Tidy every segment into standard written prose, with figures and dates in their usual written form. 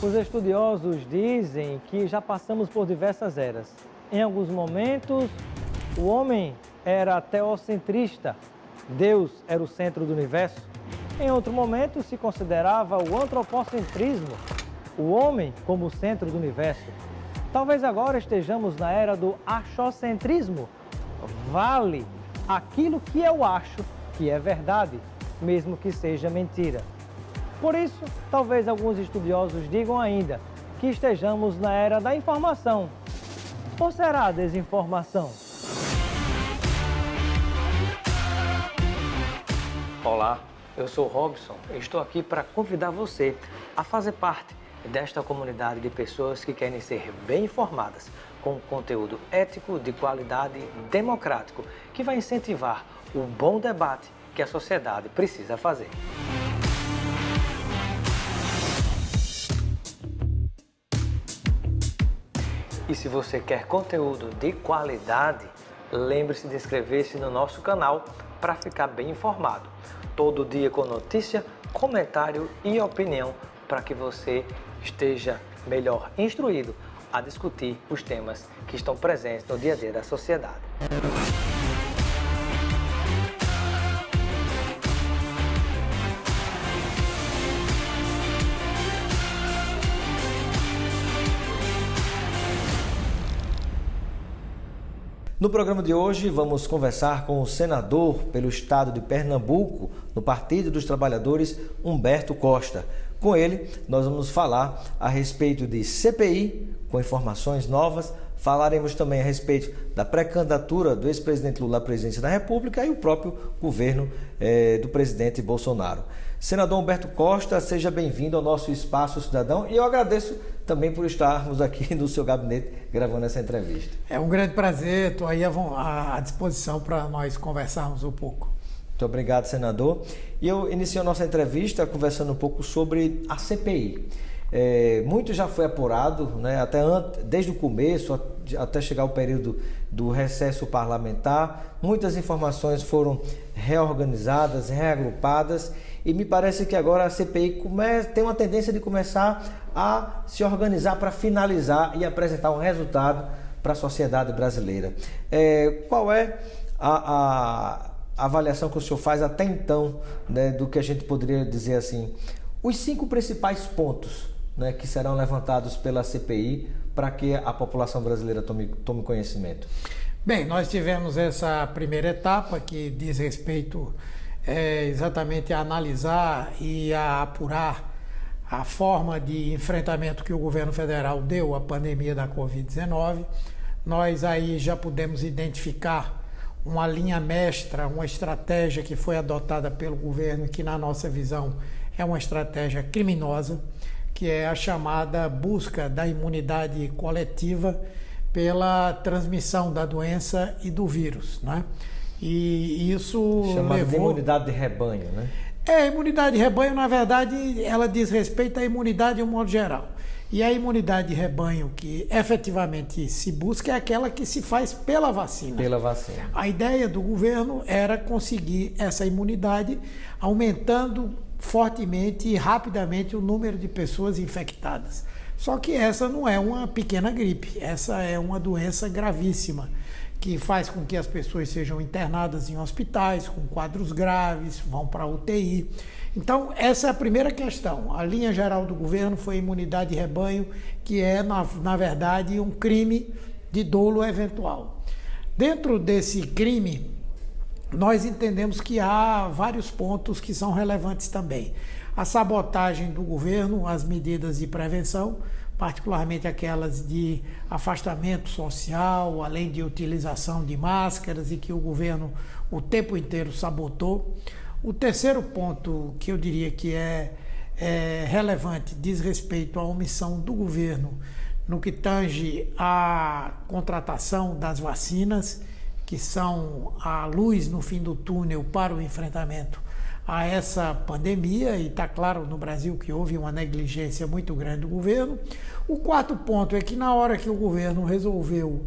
Os estudiosos dizem que já passamos por diversas eras. Em alguns momentos, o homem era teocentrista, Deus era o centro do universo. Em outro momento, se considerava o antropocentrismo, o homem como o centro do universo. Talvez agora estejamos na era do achocentrismo. Vale aquilo que eu acho que é verdade, mesmo que seja mentira. Por isso, talvez alguns estudiosos digam ainda que estejamos na era da informação. Ou será a desinformação? Olá, eu sou Robson e estou aqui para convidar você a fazer parte desta comunidade de pessoas que querem ser bem informadas, com conteúdo ético, de qualidade, democrático, que vai incentivar o bom debate que a sociedade precisa fazer. E se você quer conteúdo de qualidade, lembre-se de inscrever-se no nosso canal para ficar bem informado. Todo dia com notícia, comentário e opinião para que você esteja melhor instruído a discutir os temas que estão presentes no dia a dia da sociedade. No programa de hoje, vamos conversar com o senador pelo estado de Pernambuco, no Partido dos Trabalhadores, Humberto Costa. Com ele, nós vamos falar a respeito de CPI, com informações novas. Falaremos também a respeito da pré-candidatura do ex-presidente Lula à presidência da República e o próprio governo do presidente Bolsonaro. Senador Humberto Costa, seja bem-vindo ao nosso Espaço Cidadão e eu agradeço também por estarmos aqui no seu gabinete gravando essa entrevista. É um grande prazer, estou aí à disposição para nós conversarmos um pouco. Muito obrigado, senador. E eu inicio a nossa entrevista conversando um pouco sobre a CPI. Muito já foi apurado, né, desde o começo, até chegar o período do recesso parlamentar. Muitas informações foram reorganizadas, reagrupadas e me parece que agora a CPI tem uma tendência de começar a se organizar para finalizar e apresentar um resultado para a sociedade brasileira. Qual é a avaliação que o senhor faz até então, né, do que a gente poderia dizer assim, os 5 principais pontos, né, que serão levantados pela CPI para que a população brasileira tome conhecimento? Bem, nós tivemos essa primeira etapa que diz respeito exatamente a analisar e a apurar a forma de enfrentamento que o governo federal deu à pandemia da Covid-19. Nós aí já pudemos identificar uma linha mestra, uma estratégia que foi adotada pelo governo, que na nossa visão é uma estratégia criminosa, que é a chamada busca da imunidade coletiva pela transmissão da doença e do vírus, né? E isso chamada de imunidade de rebanho, né? A imunidade de rebanho, na verdade, ela diz respeito à imunidade de um modo geral. E a imunidade de rebanho que efetivamente se busca é aquela que se faz pela vacina. Pela vacina. A ideia do governo era conseguir essa imunidade aumentando fortemente e rapidamente o número de pessoas infectadas. Só que essa não é uma pequena gripe, essa é uma doença gravíssima, que faz com que as pessoas sejam internadas em hospitais com quadros graves, vão para a UTI. Então, essa é a primeira questão. A linha geral do governo foi a imunidade de rebanho, que é, na verdade, um crime de dolo eventual. Dentro desse crime, nós entendemos que há vários pontos que são relevantes também. A sabotagem do governo, as medidas de prevenção, particularmente aquelas de afastamento social, além de utilização de máscaras e que o governo o tempo inteiro sabotou. O terceiro ponto que eu diria que é relevante diz respeito à omissão do governo no que tange à contratação das vacinas, que são a luz no fim do túnel para o enfrentamento a essa pandemia, e está claro no Brasil que houve uma negligência muito grande do governo. O quarto ponto é que na hora que o governo resolveu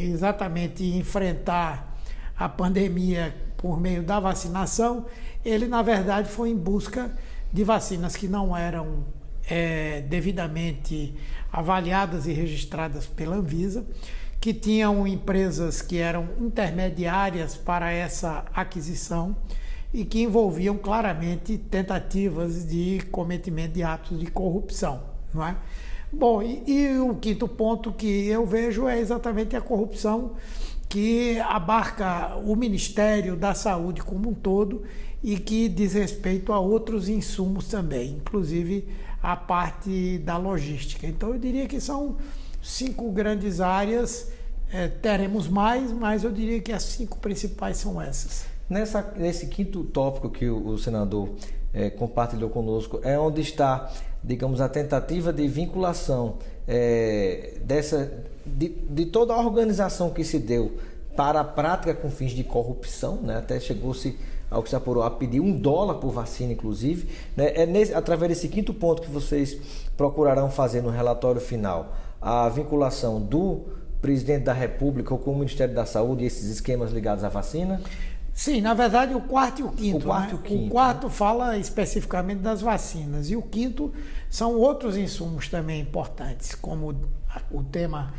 exatamente enfrentar a pandemia por meio da vacinação, ele na verdade foi em busca de vacinas que não eram devidamente avaliadas e registradas pela Anvisa, que tinham empresas que eram intermediárias para essa aquisição e que envolviam claramente tentativas de cometimento de atos de corrupção, não é? Bom, e o quinto ponto que eu vejo é exatamente a corrupção que abarca o Ministério da Saúde como um todo e que diz respeito a outros insumos também, inclusive a parte da logística. Então eu diria que são 5 grandes áreas, teremos mais, mas eu diria que as 5 principais são essas. Nesse quinto tópico que o senador compartilhou conosco, é onde está, digamos, a tentativa de vinculação de toda a organização que se deu para a prática com fins de corrupção, né? Até chegou-se, ao que se apurou, a pedir $1 por vacina, inclusive, né? Através desse quinto ponto que vocês procurarão fazer no relatório final, a vinculação do presidente da República com o Ministério da Saúde e esses esquemas ligados à vacina? Sim, na verdade o quarto e o quinto. O quarto fala especificamente das vacinas e o quinto são outros insumos também importantes, como o tema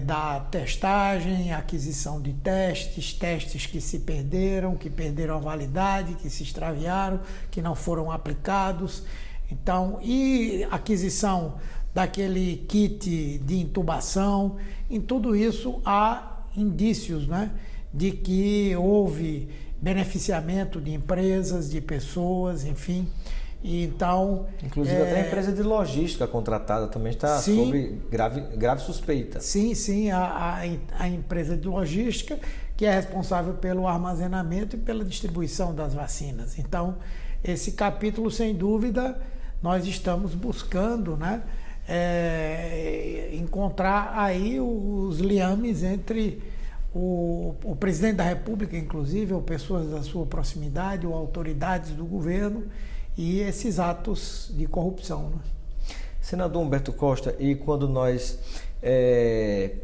da testagem, aquisição de testes que se perderam, que perderam a validade, que se extraviaram, que não foram aplicados. Então, e aquisição daquele kit de intubação, em tudo isso há indícios, né, de que houve beneficiamento de empresas, de pessoas, enfim. E então, inclusive até a empresa de logística contratada também está sob grave suspeita. Sim, a empresa de logística que é responsável pelo armazenamento e pela distribuição das vacinas. Então, esse capítulo, sem dúvida, nós estamos buscando, né, encontrar aí os liames entre o presidente da República, inclusive, ou pessoas da sua proximidade, ou autoridades do governo, e esses atos de corrupção, né? Senador Humberto Costa, e quando nós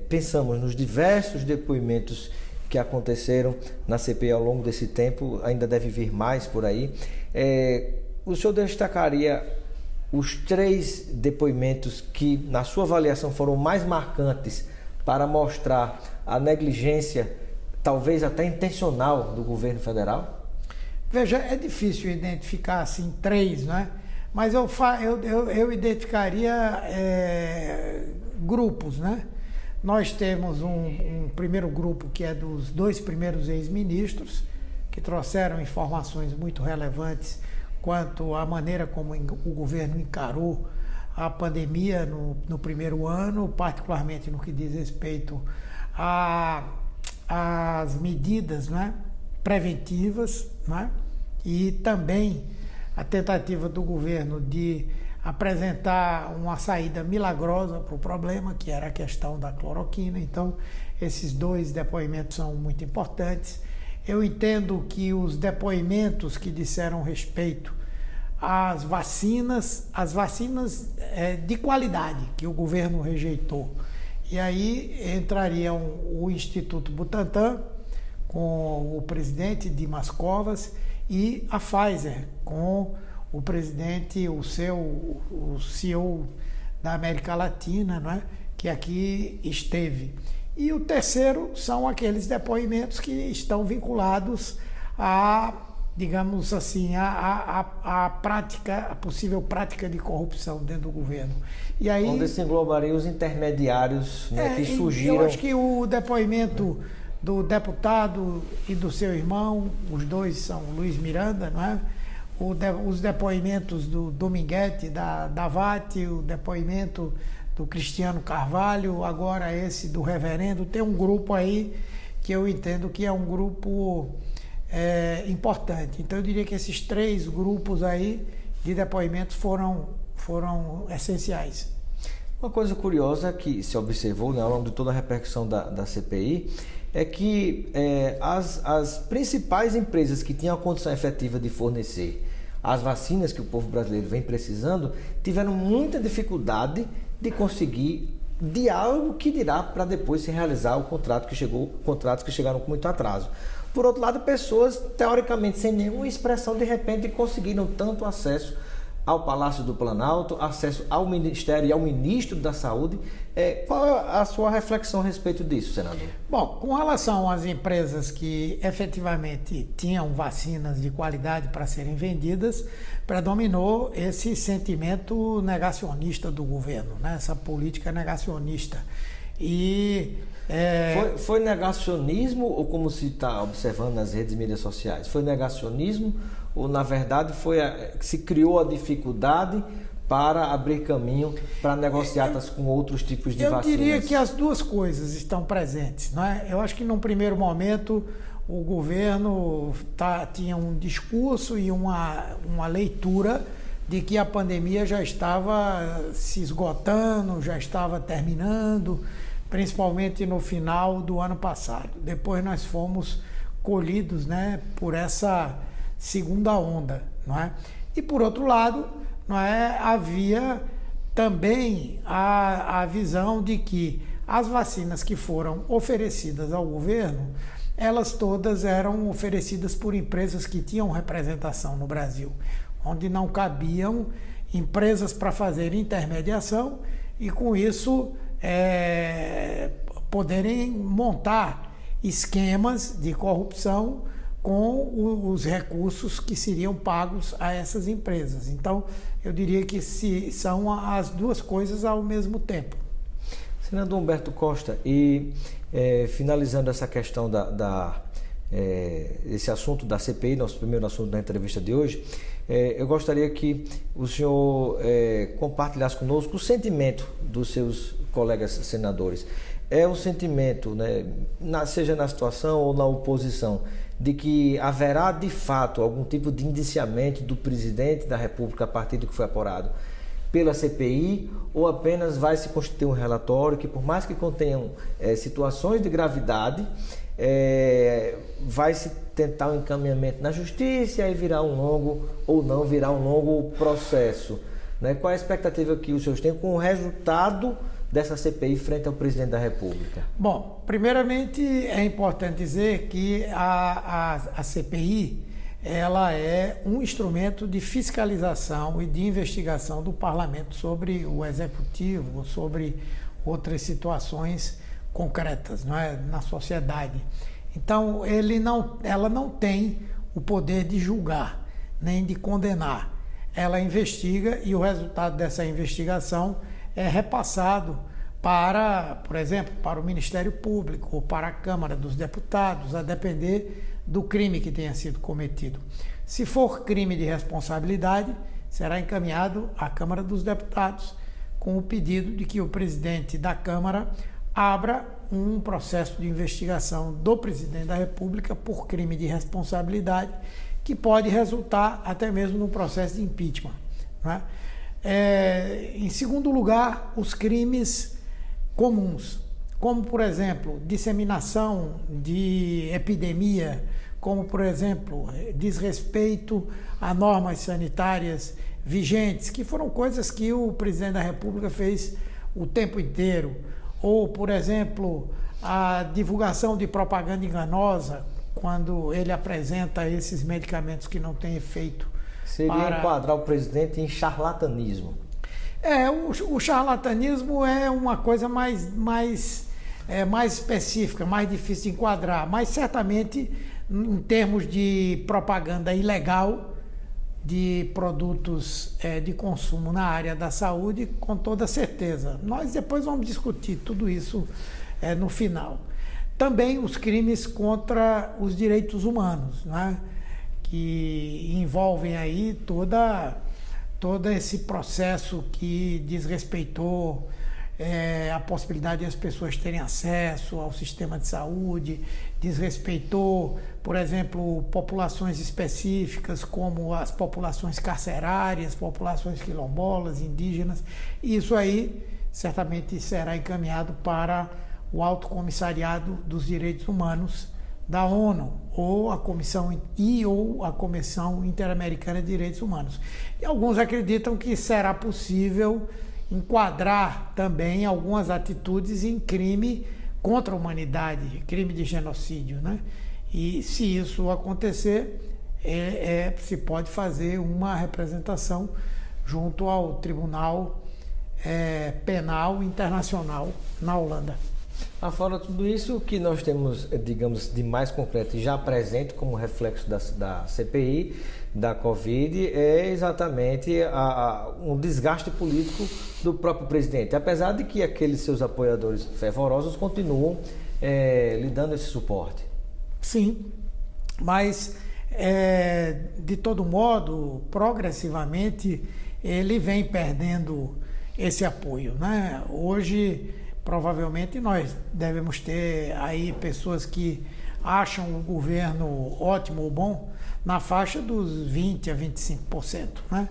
pensamos nos diversos depoimentos que aconteceram na CPI ao longo desse tempo, ainda deve vir mais por aí, o senhor destacaria os 3 depoimentos que, na sua avaliação, foram mais marcantes para mostrar a negligência, talvez até intencional, do governo federal? Veja, é difícil identificar assim 3, né? Mas eu identificaria grupos, né? Nós temos um primeiro grupo que é dos 2 primeiros ex-ministros, que trouxeram informações muito relevantes quanto à maneira como o governo encarou a pandemia no primeiro ano, particularmente no que diz respeito às medidas, né, preventivas, né, e também a tentativa do governo de apresentar uma saída milagrosa para o problema, que era a questão da cloroquina. Então, esses 2 depoimentos são muito importantes. Eu entendo que os depoimentos que disseram respeito às vacinas de qualidade, que o governo rejeitou. E aí entrariam o Instituto Butantan, com o presidente Dimas Covas, e a Pfizer, com o presidente, o CEO da América Latina, não é? Que aqui esteve. E o terceiro são aqueles depoimentos que estão vinculados a, digamos assim, a possível prática de corrupção dentro do governo. E aí, onde se englobariam os intermediários, né, que surgiram. Eu acho que o depoimento do deputado e do seu irmão, os 2 são Luiz Miranda, não é? Os depoimentos do Dominguete, da VAT, o depoimento do Cristiano Carvalho, agora esse do reverendo. Tem um grupo aí que eu entendo que é um grupo importante. Então eu diria que esses 3 grupos aí de depoimentos foram essenciais. Uma coisa curiosa que se observou, né, ao longo de toda a repercussão da CPI é que as principais empresas que tinham a condição efetiva de fornecer as vacinas que o povo brasileiro vem precisando tiveram muita dificuldade de conseguir diálogo, que dirá para depois se realizar contratos que chegaram com muito atraso. Por outro lado, pessoas teoricamente sem nenhuma expressão de repente conseguiram tanto acesso ao Palácio do Planalto, acesso ao Ministério e ao Ministro da Saúde. Qual é a sua reflexão a respeito disso, senador? Bom, com relação às empresas que efetivamente tinham vacinas de qualidade para serem vendidas, predominou esse sentimento negacionista do governo, né? Essa política negacionista. E Foi negacionismo, ou como se está observando nas redes e mídias sociais? Foi negacionismo ou, na verdade, se criou a dificuldade para abrir caminho para negociatas com outros tipos de vacinas? Eu diria que as duas coisas estão presentes, não é? Eu acho que num primeiro momento o governo tinha um discurso e uma leitura de que a pandemia já estava se esgotando, já estava terminando, principalmente no final do ano passado. Depois nós fomos colhidos, né, por essa segunda onda, não é? E por outro lado, não é, havia também a visão de que as vacinas que foram oferecidas ao governo, elas todas eram oferecidas por empresas que tinham representação no Brasil, onde não cabiam empresas para fazer intermediação e, com isso, poderem montar esquemas de corrupção com os recursos que seriam pagos a essas empresas. Então, eu diria que são as duas coisas ao mesmo tempo. Senador Humberto Costa, e finalizando essa questão esse assunto da CPI, nosso primeiro assunto da entrevista de hoje, eu gostaria que o senhor compartilhasse conosco o sentimento dos seus colegas senadores. É um sentimento, né, seja na situação ou na oposição, de que haverá de fato algum tipo de indiciamento do presidente da República a partir do que foi apurado pela CPI, ou apenas vai se constituir um relatório que, por mais que contenham situações de gravidade, vai se tentar um encaminhamento na justiça e aí virá um longo processo, né? Qual é a expectativa que os senhores têm com o resultado dessa CPI frente ao presidente da República? Bom, primeiramente é importante dizer que a CPI ela é um instrumento de fiscalização e de investigação do parlamento sobre o executivo, sobre outras situações concretas, não é, na sociedade. Então, ela não tem o poder de julgar, nem de condenar. Ela investiga e o resultado dessa investigação é repassado para, por exemplo, para o Ministério Público ou para a Câmara dos Deputados, a depender do crime que tenha sido cometido. Se for crime de responsabilidade, será encaminhado à Câmara dos Deputados com o pedido de que o presidente da Câmara abra um processo de investigação do presidente da República por crime de responsabilidade, que pode resultar até mesmo no processo de impeachment, não é? Em segundo lugar, os crimes comuns, como, por exemplo, disseminação de epidemia, como, por exemplo, desrespeito a normas sanitárias vigentes, que foram coisas que o presidente da República fez o tempo inteiro, ou, por exemplo, a divulgação de propaganda enganosa, quando ele apresenta esses medicamentos que não têm efeito. Seria enquadrar o presidente em charlatanismo? O charlatanismo é uma coisa mais específica, mais difícil de enquadrar, mas certamente em termos de propaganda ilegal de produtos de consumo na área da saúde, com toda certeza. Nós depois vamos discutir tudo isso no final. Também os crimes contra os direitos humanos, né? Que envolvem aí todo esse processo que desrespeitou a possibilidade de as pessoas terem acesso ao sistema de saúde, desrespeitou, por exemplo, populações específicas como as populações carcerárias, populações quilombolas, indígenas. Isso aí certamente será encaminhado para o Alto Comissariado dos Direitos Humanos da ONU, ou a Comissão Interamericana de Direitos Humanos. E alguns acreditam que será possível enquadrar também algumas atitudes em crime contra a humanidade, crime de genocídio, né? E se isso acontecer, se pode fazer uma representação junto ao Tribunal Penal Internacional na Holanda. Afora tudo isso, o que nós temos, digamos, de mais concreto e já presente como reflexo da CPI, da Covid, é exatamente um desgaste político do próprio presidente. Apesar de que aqueles seus apoiadores fervorosos continuam lhe dando esse suporte. Sim, mas de todo modo, progressivamente, ele vem perdendo esse apoio, né? Hoje, provavelmente, nós devemos ter aí pessoas que acham o governo ótimo ou bom na faixa dos 20% a 25%, né?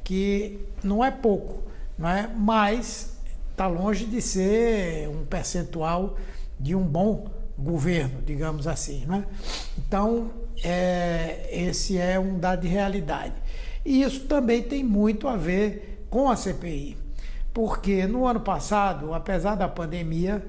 Que não é pouco, né? Mas está longe de ser um percentual de um bom governo, digamos assim, né? Então, esse é um dado de realidade. E isso também tem muito a ver com a CPI, porque no ano passado, apesar da pandemia,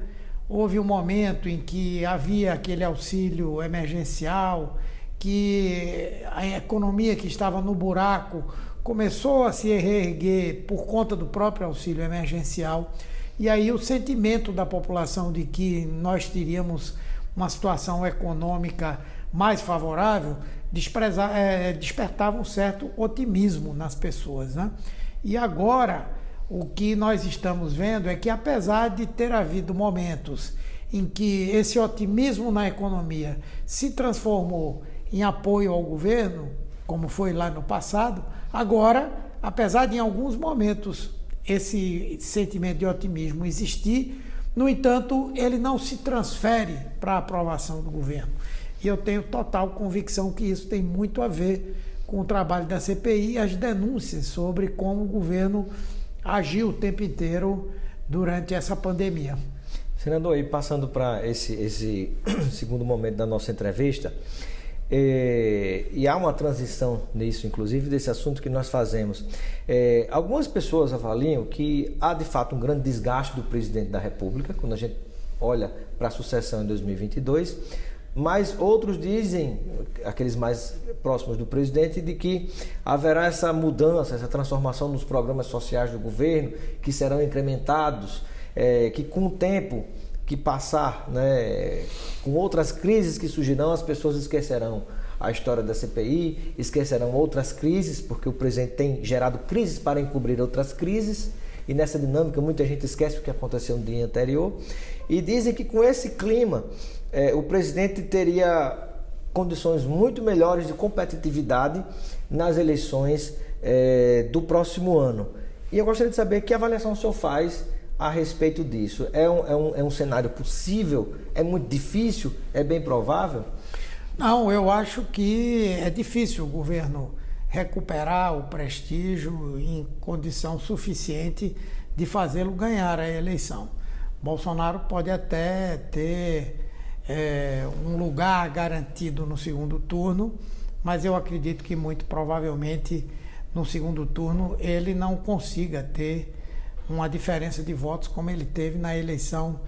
houve um momento em que havia aquele auxílio emergencial, que a economia que estava no buraco começou a se reerguer por conta do próprio auxílio emergencial. E aí o sentimento da população de que nós teríamos uma situação econômica mais favorável despertava um certo otimismo nas pessoas, né? E agora o que nós estamos vendo é que, apesar de ter havido momentos em que esse otimismo na economia se transformou em apoio ao governo, como foi lá no passado, agora, apesar de em alguns momentos esse sentimento de otimismo existir, no entanto, ele não se transfere para a aprovação do governo. E eu tenho total convicção que isso tem muito a ver com o trabalho da CPI e as denúncias sobre como o governo agiu o tempo inteiro durante essa pandemia. Senador, e passando para esse segundo momento da nossa entrevista, e há uma transição nisso, inclusive, desse assunto que nós fazemos. Algumas pessoas avaliam que há, de fato, um grande desgaste do presidente da República, quando a gente olha para a sucessão em 2022, mas outros dizem, aqueles mais próximos do presidente, de que haverá essa mudança, essa transformação nos programas sociais do governo, que serão incrementados, que com o tempo que passar, né, com outras crises que surgirão, as pessoas esquecerão a história da CPI, esquecerão outras crises, porque o presidente tem gerado crises para encobrir outras crises, e nessa dinâmica muita gente esquece o que aconteceu no dia anterior, e dizem que com esse clima o presidente teria condições muito melhores de competitividade nas eleições do próximo ano. E eu gostaria de saber que avaliação o senhor faz a respeito disso. É um cenário possível? É muito difícil? É bem provável? Não, eu acho que é difícil o governo recuperar o prestígio em condição suficiente de fazê-lo ganhar a eleição. Bolsonaro pode até ter um lugar garantido no segundo turno, mas eu acredito que muito provavelmente no segundo turno ele não consiga ter uma diferença de votos como ele teve na eleição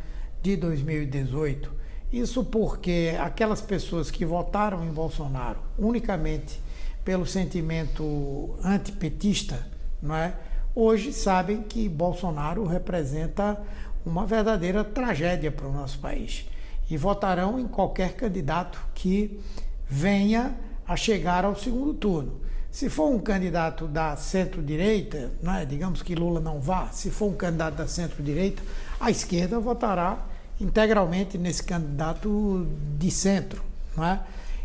de 2018. Isso porque aquelas pessoas que votaram em Bolsonaro unicamente pelo sentimento antipetista, não é? Hoje sabem que Bolsonaro representa uma verdadeira tragédia para o nosso país e votarão em qualquer candidato que venha a chegar ao segundo turno. Se for um candidato da centro-direita, né, digamos que Lula não vá, se for um candidato da centro-direita, a esquerda votará integralmente nesse candidato de centro. Não é?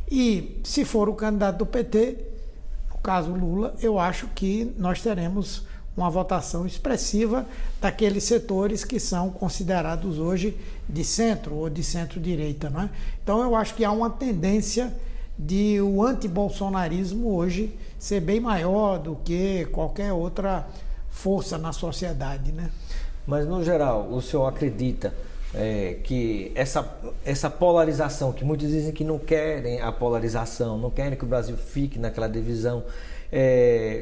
E se for o candidato do PT, no caso Lula, eu acho que nós teremos uma votação expressiva daqueles setores que são considerados hoje de centro ou de centro-direita. Não é? Então eu acho que há uma tendência de o antibolsonarismo hoje ser bem maior do que qualquer outra força na sociedade, né? Mas, no geral, o senhor acredita que essa polarização, que muitos dizem que não querem a polarização, não querem que o Brasil fique naquela divisão,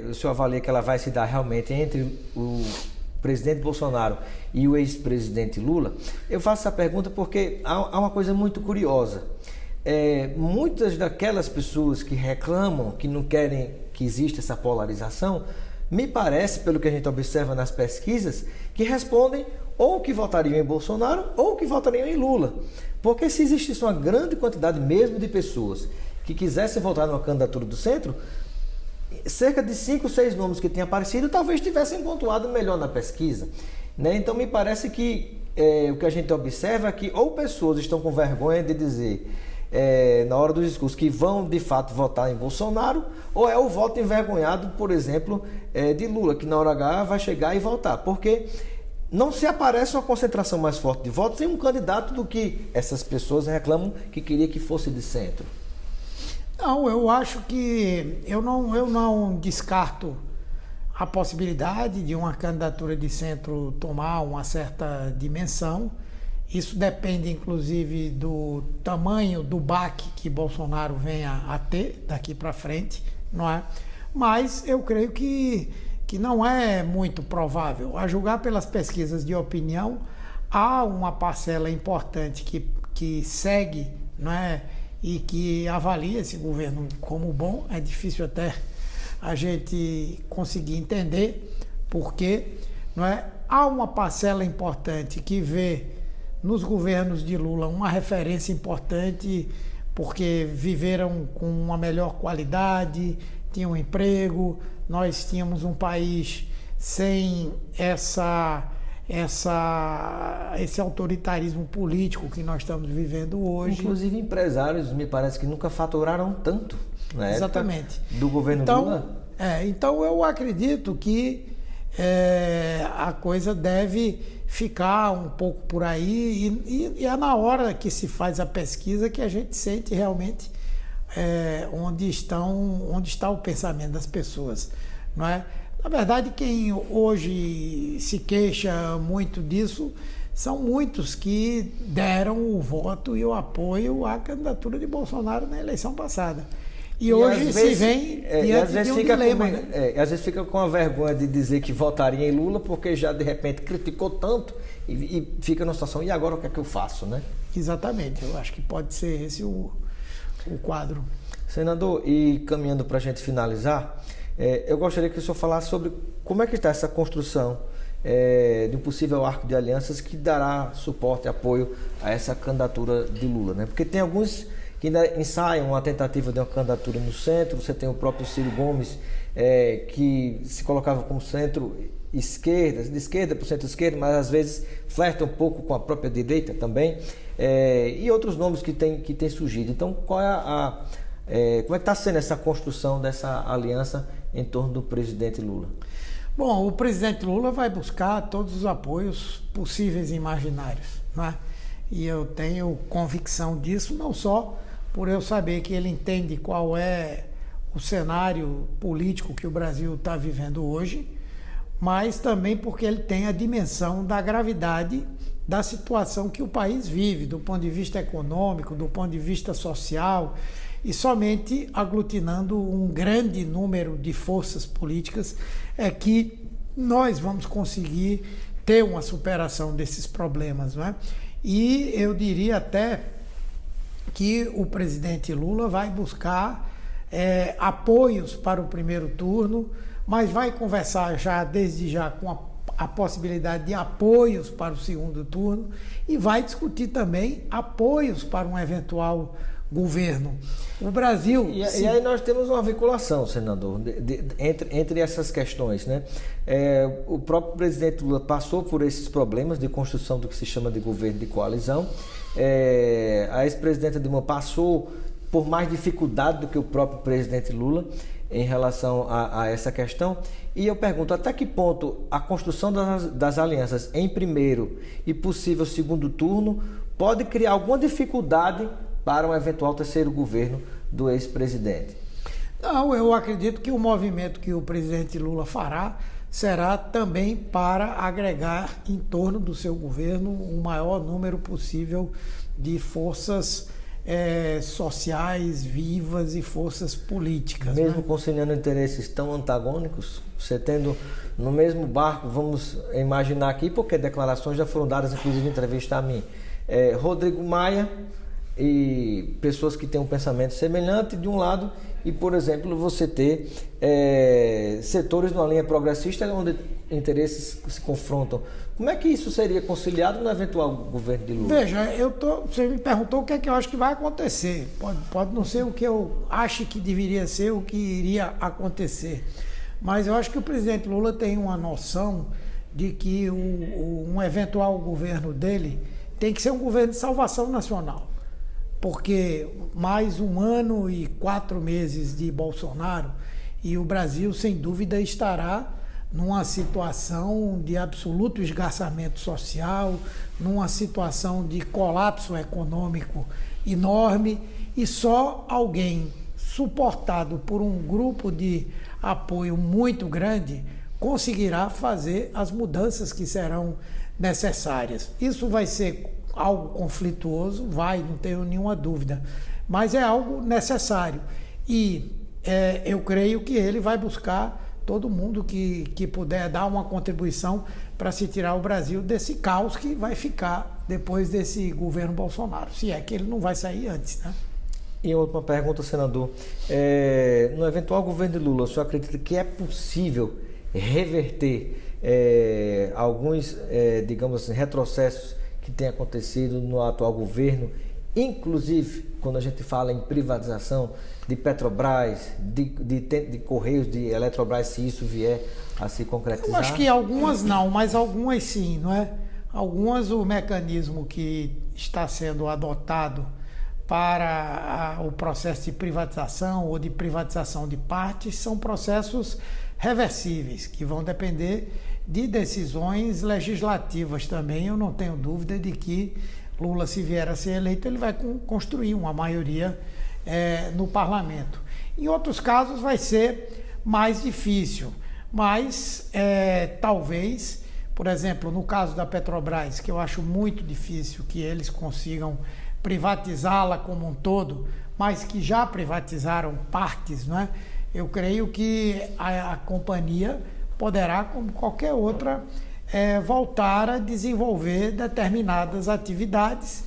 o senhor avalia que ela vai se dar realmente entre o presidente Bolsonaro e o ex-presidente Lula? Eu faço essa pergunta porque há uma coisa muito curiosa. Muitas daquelas pessoas que reclamam, que não querem que exista essa polarização, me parece, pelo que a gente observa nas pesquisas, que respondem ou que votariam em Bolsonaro ou que votariam em Lula. Porque se existisse uma grande quantidade mesmo de pessoas que quisessem votar numa candidatura do centro, cerca de 5, 6 nomes que tinham aparecido talvez tivessem pontuado melhor na pesquisa, né? Então me parece que o que a gente observa é que ou pessoas estão com vergonha de dizer na hora do discurso que vão de fato votar em Bolsonaro, ou é o voto envergonhado, por exemplo, de Lula, que na hora H vai chegar e votar, porque não se aparece uma concentração mais forte de votos em um candidato do que essas pessoas reclamam que queria que fosse de centro. Não, eu acho que eu não descarto a possibilidade de uma candidatura de centro tomar uma certa dimensão. Isso depende, inclusive, do tamanho do baque que Bolsonaro venha a ter daqui para frente, não é? Mas eu creio que não é muito provável. A julgar pelas pesquisas de opinião, há uma parcela importante que segue, não é? E que avalia esse governo como bom. É difícil até a gente conseguir entender porque, não é? Há uma parcela importante que vê nos governos de Lula uma referência importante porque viveram com uma melhor qualidade, tinham emprego, nós tínhamos um país sem esse autoritarismo político que nós estamos vivendo hoje. Inclusive empresários, me parece que nunca faturaram tanto na Exatamente. Época do governo Lula. Então eu acredito que a coisa deve ficar um pouco por aí e é na hora que se faz a pesquisa que a gente sente realmente onde está o pensamento das pessoas, não é? Na verdade, quem hoje se queixa muito disso são muitos que deram o voto e o apoio à candidatura de Bolsonaro na eleição passada. E hoje se vem diante de um dilema. Às vezes fica com a vergonha de dizer que votaria em Lula porque já de repente criticou tanto e fica numa situação, e agora o que é que eu faço, né? Exatamente, eu acho que pode ser esse o quadro. Senador, e caminhando para a gente finalizar, eu gostaria que o senhor falasse sobre como é que está essa construção de um possível arco de alianças que dará suporte e apoio a essa candidatura de Lula, né? Porque tem alguns que ainda ensaiam uma tentativa de uma candidatura no centro. Você tem o próprio Ciro Gomes, que se colocava como centro-esquerda, de esquerda para o centro-esquerda, mas às vezes flerta um pouco com a própria direita também, e outros nomes que têm surgido. Então, como é que está sendo essa construção dessa aliança em torno do presidente Lula? Bom, o presidente Lula vai buscar todos os apoios possíveis e imaginários, não é? E eu tenho convicção disso, não só por eu saber que ele entende qual é o cenário político que o Brasil está vivendo hoje, mas também porque ele tem a dimensão da gravidade da situação que o país vive, do ponto de vista econômico, do ponto de vista social, e somente aglutinando um grande número de forças políticas é que nós vamos conseguir ter uma superação desses problemas, não é? E eu diria até que o presidente Lula vai buscar apoios para o primeiro turno, mas vai conversar desde já com a possibilidade de apoios para o segundo turno e vai discutir também apoios para um eventual governo. O Brasil... E aí nós temos uma vinculação, senador, entre essas questões, né? O próprio presidente Lula passou por esses problemas de construção do que se chama de governo de coalizão. A ex-presidenta Dilma passou por mais dificuldade do que o próprio presidente Lula em relação a essa questão. E eu pergunto, até que ponto a construção das alianças em primeiro e possível segundo turno pode criar alguma dificuldade para um eventual terceiro governo do ex-presidente? Não, eu acredito que o movimento que o presidente Lula fará será também para agregar em torno do seu governo o maior número possível de forças sociais vivas e forças políticas. Mesmo né? conciliando interesses tão antagônicos, você tendo no mesmo barco, vamos imaginar aqui, porque declarações já foram dadas, inclusive em entrevista a mim, Rodrigo Maia, e pessoas que têm um pensamento semelhante de um lado e, por exemplo, você ter setores numa linha progressista onde interesses se confrontam. Como é que isso seria conciliado no eventual governo de Lula? Veja, você me perguntou o que é que eu acho que vai acontecer. Pode não ser o que eu acho que deveria ser, o que iria acontecer. Mas eu acho que o presidente Lula tem uma noção de que um eventual governo dele tem que ser um governo de salvação nacional. Porque mais 1 ano e 4 meses de Bolsonaro e o Brasil, sem dúvida, estará numa situação de absoluto esgarçamento social, numa situação de colapso econômico enorme, e só alguém suportado por um grupo de apoio muito grande conseguirá fazer as mudanças que serão necessárias. Isso vai ser algo conflituoso, não tenho nenhuma dúvida, mas é algo necessário. E eu creio que ele vai buscar todo mundo que puder dar uma contribuição para se tirar o Brasil desse caos que vai ficar depois desse governo Bolsonaro, se é que ele não vai sair antes, né? E outra pergunta, senador. No eventual governo de Lula, o senhor acredita que é possível reverter alguns, digamos assim, retrocessos que têm acontecido no atual governo, inclusive quando a gente fala em privatização de Petrobras, de Correios, de Eletrobras, se isso vier a se concretizar? Eu acho que algumas não, mas algumas sim, não é? Algumas, o mecanismo que está sendo adotado para o processo de privatização ou de privatização de partes são processos reversíveis, que vão depender de decisões legislativas também. Eu não tenho dúvida de que Lula, se vier a ser eleito, ele vai construir uma maioria no parlamento. Em outros casos vai ser mais difícil, mas talvez, por exemplo, no caso da Petrobras, que eu acho muito difícil que eles consigam privatizá-la como um todo, mas que já privatizaram partes, não é? Eu creio que a companhia poderá, como qualquer outra, voltar a desenvolver determinadas atividades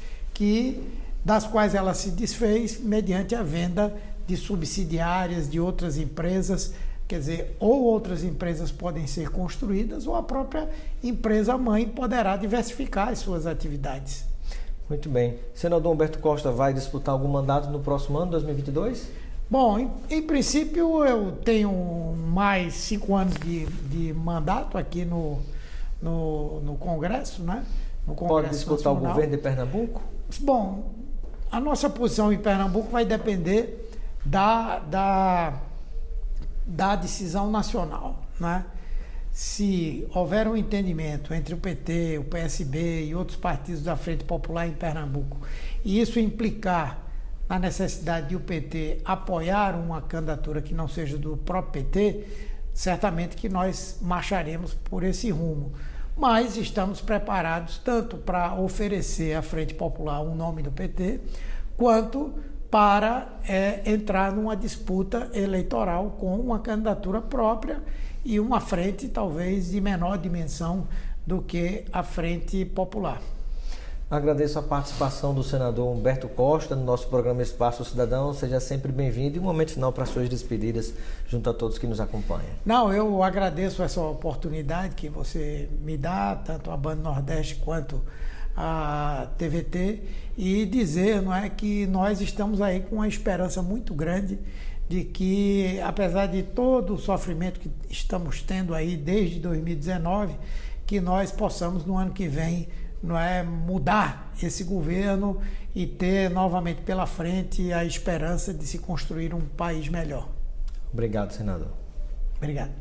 das quais ela se desfez mediante a venda de subsidiárias de outras empresas. Quer dizer, ou outras empresas podem ser construídas ou a própria empresa-mãe poderá diversificar as suas atividades. Muito bem. Senador Humberto Costa vai disputar algum mandato no próximo ano, 2022? Bom, em princípio eu tenho mais 5 anos de mandato aqui no Congresso, né? No Congresso Pode disputar Nacional. O governo de Pernambuco? Bom, a nossa posição em Pernambuco vai depender da decisão nacional, né? Se houver um entendimento entre o PT, o PSB e outros partidos da Frente Popular em Pernambuco, e isso implicar na necessidade de o PT apoiar uma candidatura que não seja do próprio PT, certamente que nós marcharemos por esse rumo. Mas estamos preparados tanto para oferecer à Frente Popular um nome do PT, quanto para entrar numa disputa eleitoral com uma candidatura própria e uma frente talvez de menor dimensão do que a Frente Popular. Agradeço a participação do senador Humberto Costa no nosso programa Espaço Cidadão. Seja sempre bem-vindo e um momento final para suas despedidas junto a todos que nos acompanham. Não, eu agradeço essa oportunidade que você me dá, tanto a Band Nordeste quanto a TVT, e dizer, não é, que nós estamos aí com uma esperança muito grande de que, apesar de todo o sofrimento que estamos tendo aí desde 2019, que nós possamos no ano que vem, não é, mudar esse governo e ter novamente pela frente a esperança de se construir um país melhor. Obrigado, senador. Obrigado.